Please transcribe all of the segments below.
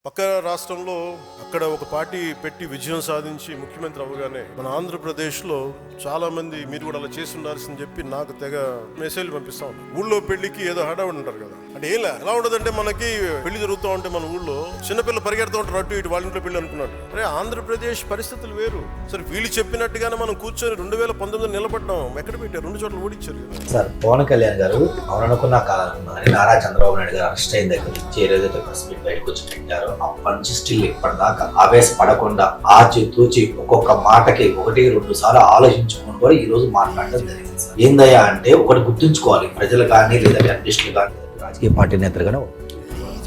పక్క రాష్ట్రంలో అక్కడ ఒక పార్టీ పెట్టి విజయం సాధించి ముఖ్యమంత్రి అవ్వగానే మన ఆంధ్రప్రదేశ్లో చాలా మంది మీరు కూడా అలా చేసి ఉండాల్సిందని చెప్పి నాకు తెగ మెసేజ్లు పంపిస్తాం. ఊళ్ళో పెళ్లికి ఏదో హడావుడి ఉంటారు కదా, అంటే ఎలా ఉండదంటే మనకి పెళ్లి జరుగుతూ ఉంటే మన ఊళ్ళో చిన్నపిల్లలు పరిగెడుతూ ఉంటారు అటు ఇటు, వాళ్ళ ఇంట్లో పెళ్లి అనుకున్నాడు. అరే ఆంధ్రప్రదేశ్ పరిస్థితులు వేరు. సరే వీళ్ళు చెప్పినట్టుగానే మనం కూర్చొని 2019 నిలబడ్డాం, ఎక్కడ పెట్టారు 2 చోట్ల ఓడించారు కదా సార్. పవన్ కళ్యాణ్ గారు అవుననుకున్నా కాదనుకున్నా నారా చంద్రబాబు నాయుడు గారు అరెస్ట్ అయిన దగ్గర నుంచి ఏదైతే ప్రెస్ మీట్ బయటకు వచ్చి పెట్టారో అప్పటి నుంచి స్టిల్ ఇప్పటిదాకా ఆవేశపడకుండా ఆచి తూచి ఒక్కొక్క మాటకి 1-2 సార్లు ఆలోచించుకుని కూడా ఈ రోజు మాట్లాడడం జరిగింది సార్. ఏందయ్యా అంటే ఒకటి గుర్తుంచుకోవాలి, ప్రజలు కానీ లేదా జర్నలిస్టులు కానీ రాజకీయ పార్టీ నేతలు కానీ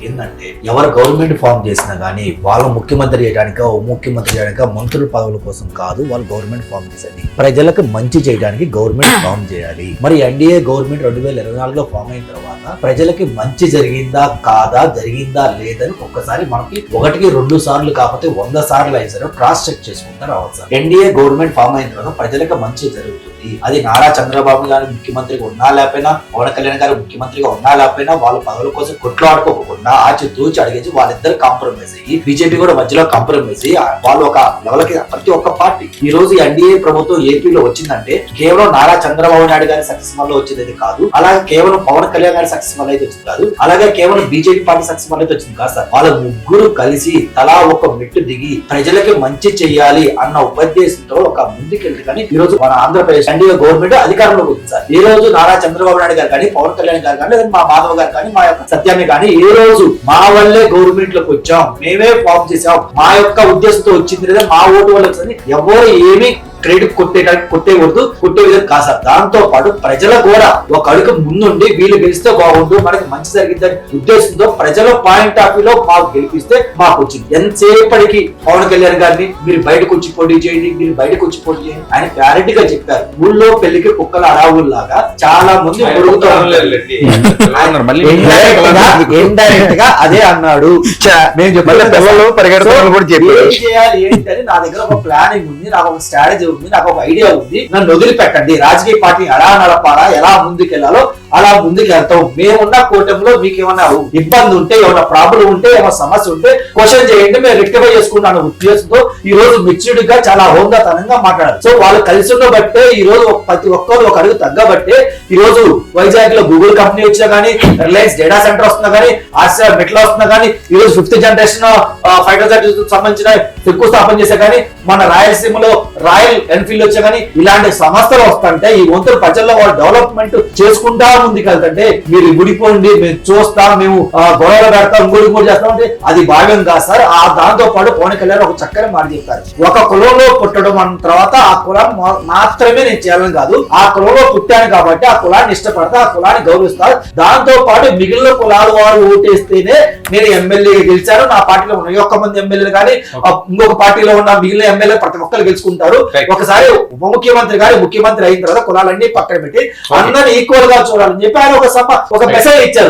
ఏంటంటే ఎవరు గవర్నమెంట్ ఫామ్ చేసినా గానీ వాళ్ళు ముఖ్యమంత్రి చేయడానిక ఉప ముఖ్యమంత్రి చేయడానిక మంత్రుల పదవుల కోసం కాదు, వాళ్ళు గవర్నమెంట్ ఫామ్ చేసేది ప్రజలకు మంచి చేయడానికి గవర్నమెంట్ ఫామ్ చేయాలి. మరి ఎన్డీఏ గవర్నమెంట్ 2024లో ఫామ్ అయిన తర్వాత ప్రజలకి మంచి జరిగిందా కాదా, జరిగిందా లేదని ఒక్కసారి మనకి 1-2 సార్లు కాకపోతే 100 సార్లు అయినా సరే క్రాస్ చెక్ చేసుకుంటా రావాలి సార్. ఎన్డీఏ గవర్నమెంట్ ఫామ్ అయిన తర్వాత ప్రజలకు మంచి జరుగుతుంది. అది నారా చంద్రబాబు గారు ముఖ్యమంత్రిగా ఉన్నా లేకపోయినా, పవన్ కళ్యాణ్ గారు ముఖ్యమంత్రిగా ఉన్నా లేకపోయినా, వాళ్ళ పదవుల కోసం కొట్లాడుకోకుండా ఆచి తూచి అడిగేసి వాళ్ళిద్దరు కాంప్రమైజ్ అయ్యి బీజేపీ కూడా మధ్యలో కాంప్రమైజ్ అయ్యి వాళ్ళు ఒక లెవెల్కి ప్రతి ఒక్క పార్టీ ఈ రోజు ఎన్డీఏ ప్రభుత్వం ఏపీలో వచ్చిందంటే కేవలం నారా చంద్రబాబు నాయుడు గారి సక్సెస్ వల్ల వచ్చేది కాదు, అలాగే కేవలం పవన్ కళ్యాణ్ గారి సక్సెస్ వల్ల అయితే వచ్చింది కాదు, అలాగే కేవలం బీజేపీ పార్టీ సక్సెస్ వల్ల అయితే వచ్చింది కాదు సార్. వాళ్ళ ముగ్గురు కలిసి తలా ఒక మెట్టు దిగి ప్రజలకి మంచి చెయ్యాలి అన్న ఉద్దేశంతో ఒక ముందుకెళ్తే కానీ ఈ రోజు మన ఆంధ్రప్రదేశ్ ఎన్డీఏ గవర్నమెంట్ అధికారంలోకి వచ్చింది సార్. ఈ రోజు నారా చంద్రబాబు నాయుడు గారు కానీ, పవన్ కళ్యాణ్ గారు కానీ, లేదా మా మాధవ్ గారు కానీ, మా యొక్క సత్యాన్ని కానీ ఈ రోజు మా వల్లే గవర్నమెంట్ లోకి వచ్చాం, మేమే ఫామ్ చేసాం, మా యొక్క ఉద్దేశంతో వచ్చింది లేదా మా ఓటు వల్ల వచ్చింది, ఎవరు ఏమి క్రెడిట్ కొట్టే విధంగా కాదు సార్. దాంతో పాటు ప్రజలు కూడా ఒక అడుగు ముందుండి వీళ్ళు గెలిస్తే బాగుండు, మనకి మంచి జరిగిద్దని ఉద్దేశంతో ప్రజల పాయింట్ ఆఫ్ వ్యూలో మాకు గెలిపిస్తే మాకు వచ్చింది. ఎంతసేపటికి పవన్ కళ్యాణ్ గారిని మీరు బయటకు వచ్చి పోటీ చేయండి, మీరు బయటకు వచ్చి పోటీ చేయండి ఆయన క్లారిటీగా చెప్పారు. ఊళ్ళో పెళ్లికి కుక్కల అడావుల్లాగా చాలా మంది ఇండైరెక్ట్ గా అదే అన్నాడు. చేయాలి ఏంటని నా దగ్గర ఒక ప్లానింగ్ ఉంది, నాకు ఒక స్ట్రాటజీ ఉంది, నాకు ఒక ఐడియా ఉంది, నన్ను వదిలిపెట్టండి, రాజకీయ పార్టీ ఎలా నడపాలా, ఎలా ముందుకెళ్లాలో అలా ముందుకు వెళ్తాం. మేమున్న కూటమిలో మీకు ఏమైనా ఇబ్బంది ఉంటే, ఏమైనా ప్రాబ్లం ఉంటే, ఏమైనా సమస్య ఉంటే క్వశ్చన్ చేయండి, మేము రెక్టిఫై చేసుకున్నాను ఉద్దేశంతో ఈ రోజు మెచ్యూర్డ్ గా చాలా హోందాతనంగా మాట్లాడారు. సో వాళ్ళు కలిసి ఉండబట్టే ఈ రోజు ప్రతి ఒక్కరు ఒక అడుగు తగ్గబట్టే ఈ రోజు వైజాగ్ లో గూగుల్ కంపెనీ వచ్చినా గానీ, రిలయన్స్ డేటా సెంటర్ వస్తున్నా గానీ, ఆసియా మెట్ల వస్తున్నా గానీ, ఈ రోజు 5th జనరేషన్ ఫైటర్ జెట్ సంబంధించిన శంకుస్థాపన చేసా కానీ, మన రాయలసీమలో రాయల్ ఎన్ఫీల్డ్ వచ్చా కానీ, ఇలాంటి సంస్థలు వస్తుంటే ఈ వంతులు ప్రజల్లో వాళ్ళు డెవలప్మెంట్ చేసుకుంటా ముందుకు వెళ్తుంటే మీరు విడిపోండి, మేము చూస్తాం, మేము గొడవలు పెడతాం, ఇంకోటి చేస్తాం అంటే అది భావ్యం కాదు సార్. ఆ దాంతో పాటు పవన్ కళ్యాణ్ ఒక చక్కని మాట చెప్పారు, ఒక కులంలో పుట్టడం అన్న తర్వాత ఆ కులం మాత్రమే నేను చేయాలని కాదు, ఆ కులంలో పుట్టాను కాబట్టి ఆ కులాన్ని ఇష్టపడతా, ఆ కులాన్ని గౌరవిస్తారు, దాంతో పాటు మిగిలిన కులాల వారు ఓటేస్తేనే నేను ఎమ్మెల్యే గెలిచాను, నా పార్టీలో ఉన్న 1 మంది ఎమ్మెల్యేలు కానీ ఇంకొక పార్టీలో ఉన్న మిగిలిన ఎమ్మెల్యే ప్రతి ఒక్కరు గెలుచుకుంటారు. ఒకసారి ఉప ముఖ్యమంత్రి గారి ముఖ్యమంత్రి అయిన తర్వాత కులాలన్నీ పక్కన పెట్టి అందరినీ ఈక్వల్ గా చూడాలని చెప్పి ఆయన ఒక మెసేజ్ ఇచ్చారు.